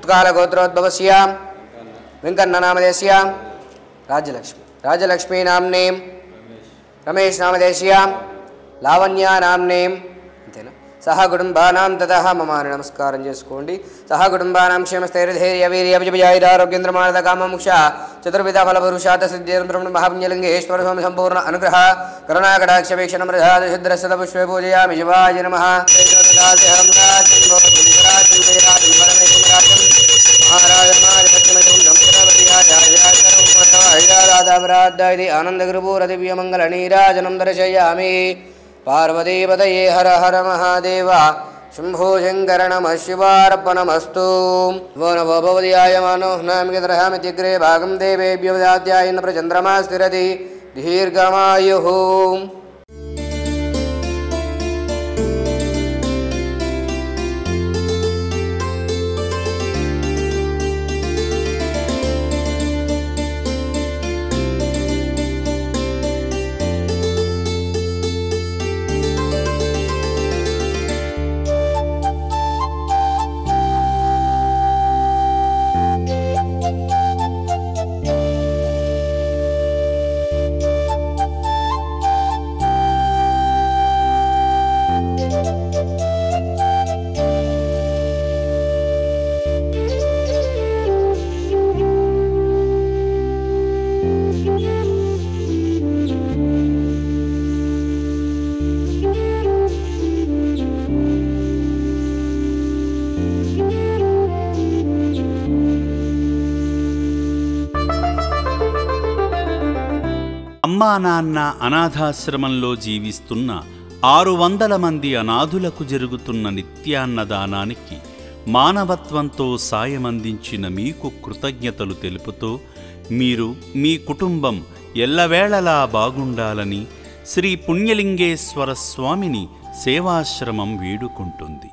सुकालगोत्रोद्भवस्य वेङ्कन्ननामधेयस्य राजलक्ष्मी नाम्ने रमेश नामधेयस्य लावण्या नाम्ने अंतेना सह कुटुंबानां ततः ममानि नमस्कारं చేసుకోండి सह कुटुंबानां क्षेमस्थैर्यधैर्य वीर्य विजयायुरारोग्येन्द्रमानद काममोक्ष चतुर्विध फलपुरुषार्थ सिद्धिर्ब्रह्म महापुण्यलिंगेश्वर स्वामी संपूर्ण अनुग्रह करुणाकटाक्ष वीक्षण प्रसाद सिद्धरसद पुष्पे पूजयामि शिवाय नमः आनंदगुरुपूरदिव्यमंगलनीराजनं दर्शयामि पार्वतीपतये हर हर महादेव शंभो शंकर नमः शिवार्पणमस्तु वो नवो भवति आयमानो नामिकद्रहामित्यग्रे भागं देवेभ्यो ददात्यायन प्रचन्द्रमा स्थिरति दीर्घमायुः। అమ్మా నాన్న అనాథాశ్రమంలో జీవిస్తున్న 600 మంది అనాథులకు జరుగుతున్న నిత్యాన్నదానానికి మానవత్వంతో సాయమందించిన మీకు కృతజ్ఞతలు తెలుపుతూ మీరు మీ కుటుంబం ఎల్లవేళలా బాగుండాలని శ్రీ పుణ్యలింగేశ్వర స్వామిని సేవాశ్రమం వేడుకుంటుంది.